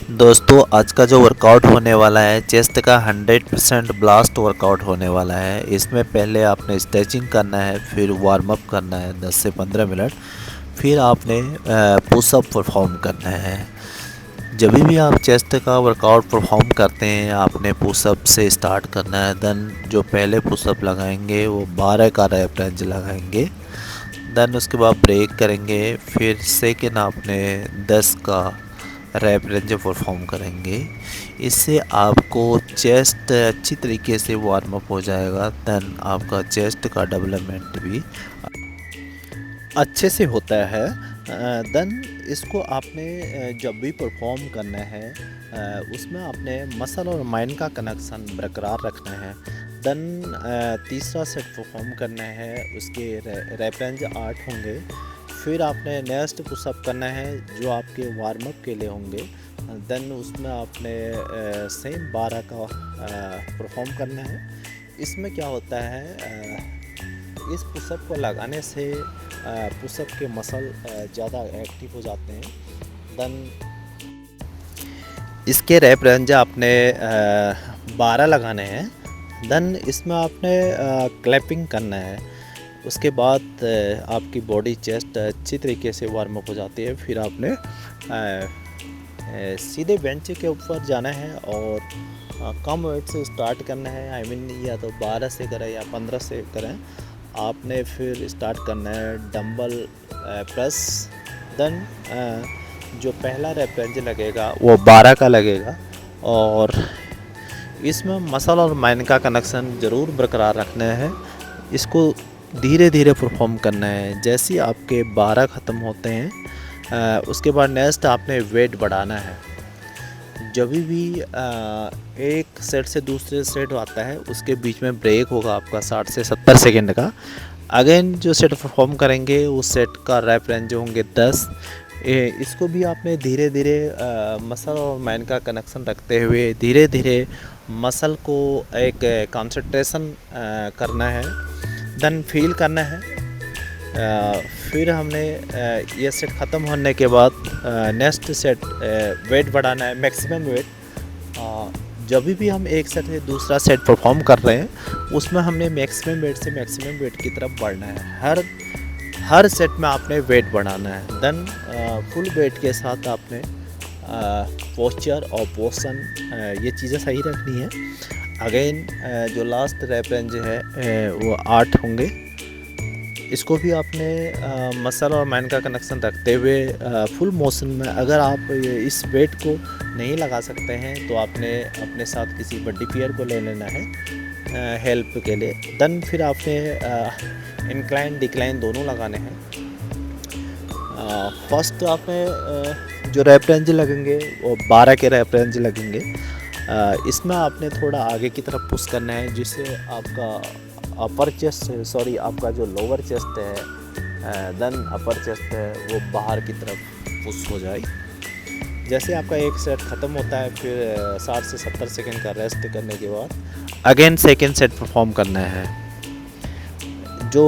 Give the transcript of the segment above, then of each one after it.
दोस्तों आज का जो वर्कआउट होने वाला है चेस्ट का 100% ब्लास्ट वर्कआउट होने वाला है। इसमें पहले आपने स्ट्रेचिंग करना है, फिर वार्म अप करना है 10 से 15 मिनट, फिर आपने पुशअप परफॉर्म करना है। जब भी आप चेस्ट का वर्कआउट परफॉर्म करते हैं आपने पुशअप से स्टार्ट करना है। देन जो पहले पुशअप लगाएंगे वो 12 का रैप रेंज लगाएंगे। देन उसके बाद ब्रेक करेंगे, फिर सेकेंड आपने 10 का रैप रेंज परफॉर्म करेंगे। इससे आपको चेस्ट अच्छी तरीके से वार्म अप हो जाएगा। देन आपका चेस्ट का डेवलपमेंट भी अच्छे से होता है। देन इसको आपने जब भी परफॉर्म करना है उसमें आपने मसल और माइंड का कनेक्शन बरकरार रखना है। देन तीसरा सेट परफॉर्म करना है, उसके रैप रेंज 8 होंगे। फिर आपने नेक्स्ट पुशअप करना है जो आपके वार्म अप के लिए होंगे। देन उसमें आपने सेम 12 का परफॉर्म करना है। इसमें क्या होता है, इस पुशअप को लगाने से पुशअप के मसल ज़्यादा एक्टिव हो जाते हैं। देन इसके रैप रेंज आपने 12 लगाने हैं। देन इसमें आपने क्लैपिंग करना है। उसके बाद आपकी बॉडी चेस्ट अच्छी तरीके से वार्म अप हो जाती है। फिर आपने सीधे बेंच के ऊपर जाना है और कम वेट से स्टार्ट करना है। आई मीन या तो 12 से करें या 15 से करें। आपने फिर स्टार्ट करना है डंबल प्रेस। देन जो पहला रैप रेंज लगेगा वो 12 का लगेगा और इसमें मसल और माइंड का कनेक्शन ज़रूर बरकरार रखना है। इसको धीरे धीरे परफॉर्म करना है। जैसे ही आपके 12 ख़त्म होते हैं उसके बाद नेक्स्ट आपने वेट बढ़ाना है। जब भी एक सेट से दूसरे सेट आता है उसके बीच में ब्रेक होगा आपका 60 से 70 सेकेंड का। अगेन जो सेट परफॉर्म करेंगे उस सेट का रैप रेंज होंगे 10। इसको भी आपने धीरे धीरे मसल और माइंड का कनेक्शन रखते हुए धीरे धीरे मसल को एक कंसंट्रेशन करना है। देन फील करना है। फिर हमने ये सेट ख़त्म होने के बाद नेक्स्ट सेट वेट बढ़ाना है, मैक्सिमम वेट। जब भी हम एक सेट से दूसरा सेट परफॉर्म कर रहे हैं उसमें हमने मैक्सिमम वेट से मैक्सिमम वेट की तरफ बढ़ना है। हर सेट में आपने वेट बढ़ाना है। देन फुल वेट के साथ आपने पोस्चर और पोस्चन ये चीज़ें सही रखनी है। अगेन जो लास्ट रैप रेंज है वो 8 होंगे। इसको भी आपने मसल और माइंड का कनेक्शन रखते हुए फुल मोशन में, अगर आप इस वेट को नहीं लगा सकते हैं तो आपने अपने साथ किसी बड्डी प्लेयर को ले लेना है हेल्प के लिए। देन फिर आपने इंक्लाइन डिक्लाइन दोनों लगाने हैं। फर्स्ट आपने जो रैप रेंज लगेंगे वो 12 के रैप रेंज लगेंगे। इसमें आपने थोड़ा आगे की तरफ पुश करना है जिससे आपका अपर चेस्ट आपका जो लोअर चेस्ट है देन अपर चेस्ट है वो बाहर की तरफ पुश हो जाए। जैसे आपका एक सेट ख़त्म होता है फिर 60 से 70 सेकंड का रेस्ट करने के बाद अगेन सेकंड सेट परफॉर्म करना है। जो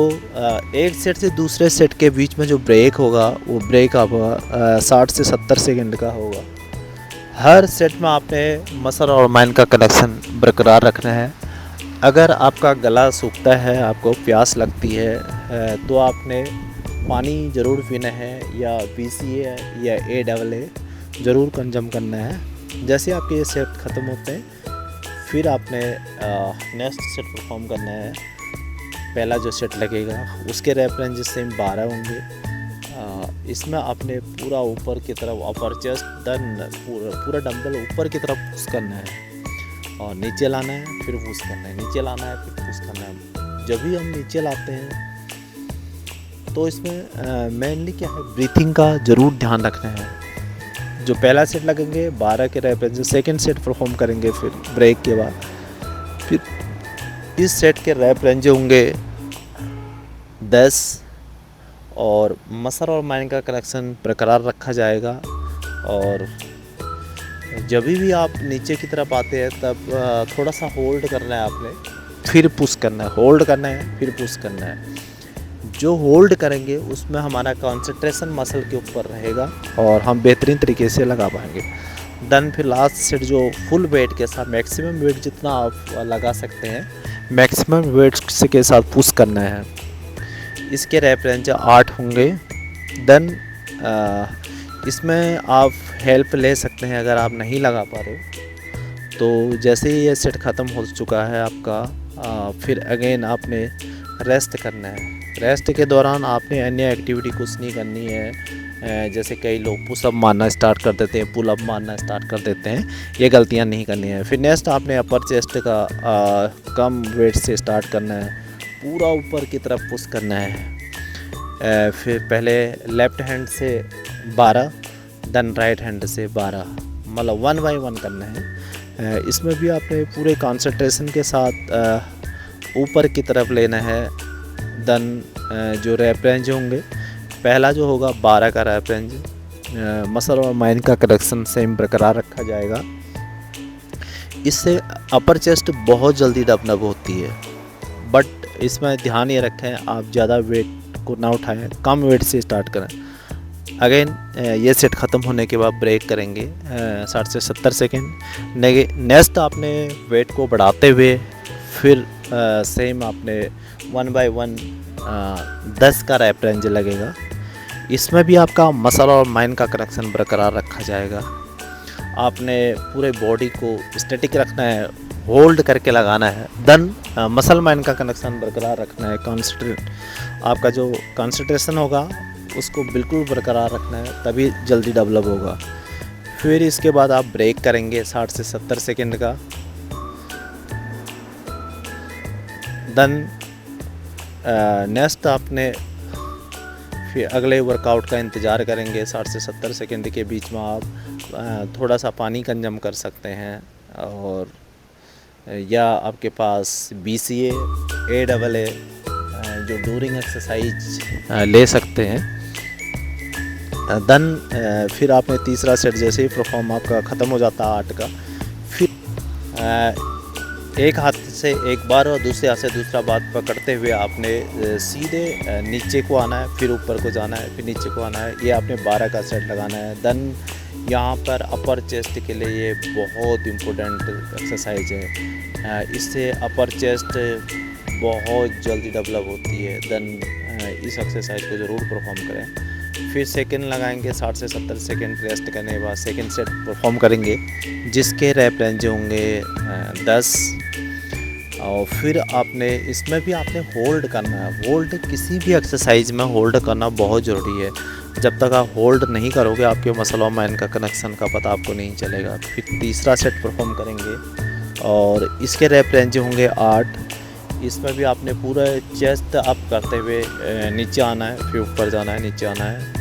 एक सेट से दूसरे सेट के बीच में जो ब्रेक होगा वो ब्रेक आपका 60 से 70 सेकंड का होगा। हर सेट में आपने मसल और माइंड का कनेक्शन बरकरार रखना है। अगर आपका गला सूखता है, आपको प्यास लगती है तो आपने पानी ज़रूर पीना है या BCA या AA ज़रूर कंज्यूम करना है। जैसे आपके ये सेट ख़त्म होते हैं फिर आपने नेक्स्ट सेट परफॉर्म करना है। पहला जो सेट लगेगा उसके रैप रेंज सेम 12 होंगे। इसमें आपने पूरा ऊपर की तरफ अपर चेस्ट देन पूरा डंबल ऊपर की तरफ पुश करना है और नीचे लाना है, फिर पुश करना है, नीचे लाना है, फिर पुश करना है। जब भी हम नीचे लाते हैं तो इसमें मेनली क्या है, ब्रीथिंग का ज़रूर ध्यान रखना है। जो पहला सेट लगेंगे 12 के rap range, second set perform करेंगे फिर ब्रेक के बाद। फिर इस सेट के रैप रेंज होंगे 10 और मसल और माइंड का कनेक्शन बरकरार रखा जाएगा। और जब भी आप नीचे की तरफ आते हैं तब थोड़ा सा होल्ड करना है आपने, फिर पुश करना है, होल्ड करना है, फिर पुश करना है। जो होल्ड करेंगे उसमें हमारा कंसंट्रेशन मसल के ऊपर रहेगा और हम बेहतरीन तरीके से लगा पाएंगे। देन फिर लास्ट सेट जो फुल वेट के साथ मैक्सिमम वेट जितना आप लगा सकते हैं मैक्सिमम वेट के साथ पुश करना है। इसके रैप रेंज 8 होंगे। देन इसमें आप हेल्प ले सकते हैं अगर आप नहीं लगा पा रहे हो। तो जैसे ही ये सेट ख़त्म हो चुका है आपका, फिर अगेन आपने रेस्ट करना है। रेस्ट के दौरान आपने अन्य एक्टिविटी कुछ नहीं करनी है। जैसे कई लोग पुशअप मारना स्टार्ट कर देते हैं, पुलअप मारना स्टार्ट कर देते हैं, ये गलतियां नहीं करनी है। फिर नेक्स्ट आपने अपर चेस्ट का कम वेट से स्टार्ट करना है, पूरा ऊपर की तरफ पुश करना है। फिर पहले लेफ़्ट हैंड से 12, देन राइट हैंड से 12, मतलब 1 बाय 1 करना है। इसमें भी आपने पूरे कंसंट्रेशन के साथ ऊपर की तरफ लेना है। देन जो रैप रेंज होंगे, पहला जो होगा 12 का रैप रेंज, मसल और माइंड का कनेक्शन सेम बरकरार रखा जाएगा। इससे अपर चेस्ट बहुत जल्दी डेवलप होती है, बट इसमें ध्यान ये रखें आप ज़्यादा वेट को ना उठाएं, कम वेट से स्टार्ट करें। अगेन ये सेट ख़त्म होने के बाद ब्रेक करेंगे 60 से 70 सेकेंड। नेक्स्ट आपने वेट को बढ़ाते हुए फिर सेम आपने 1 बाय 1 10 का रैप रेंज लगेगा। इसमें भी आपका मसल और माइंड का कनेक्शन बरकरार रखा जाएगा। आपने पूरे बॉडी को स्टैटिक रखना है, होल्ड करके लगाना है। देन मसल माइंड का कनेक्शन बरकरार रखना है। आपका जो कंसंट्रेशन होगा उसको बिल्कुल बरकरार रखना है, तभी जल्दी डेवलप होगा। फिर इसके बाद आप ब्रेक करेंगे 60 से 70 सेकेंड का। देन नेक्स्ट आपने फिर अगले वर्कआउट का इंतज़ार करेंगे। 60 से 70 सेकेंड के बीच में आप थोड़ा सा पानी कंज्यूम कर सकते हैं, और या आपके पास BCA, AAA जो ड्यूरिंग एक्सरसाइज ले सकते हैं। देन फिर आपने तीसरा सेट जैसे ही परफॉर्म आपका ख़त्म हो जाता है 8 का, फिर एक हाथ से एक बार और दूसरे हाथ से दूसरा बात पकड़ते हुए आपने सीधे नीचे को आना है, फिर ऊपर को जाना है, फिर नीचे को आना है। ये आपने 12 का सेट लगाना है। देन यहाँ पर अपर चेस्ट के लिए ये बहुत इम्पोर्टेंट एक्सरसाइज है। इससे अपर चेस्ट बहुत जल्दी डेवलप होती है। देन इस एक्सरसाइज को ज़रूर परफॉर्म करें। फिर सेकंड लगाएंगे 60 से 70 सेकंड। रेस्ट करने के बाद सेकंड सेट परफॉर्म करेंगे, जिसके रैप रेंज होंगे 10। और फिर आपने इसमें भी आपने होल्ड करना है। होल्ड किसी भी एक्सरसाइज में होल्ड करना बहुत ज़रूरी है। जब तक आप होल्ड नहीं करोगे आपके मसल और माइंड का कनेक्शन का पता आपको नहीं चलेगा। फिर तीसरा सेट परफॉर्म करेंगे और इसके रैप रेंज होंगे 8। इसमें भी आपने पूरा चेस्ट अप करते हुए नीचे आना है, फिर ऊपर जाना है, नीचे आना है।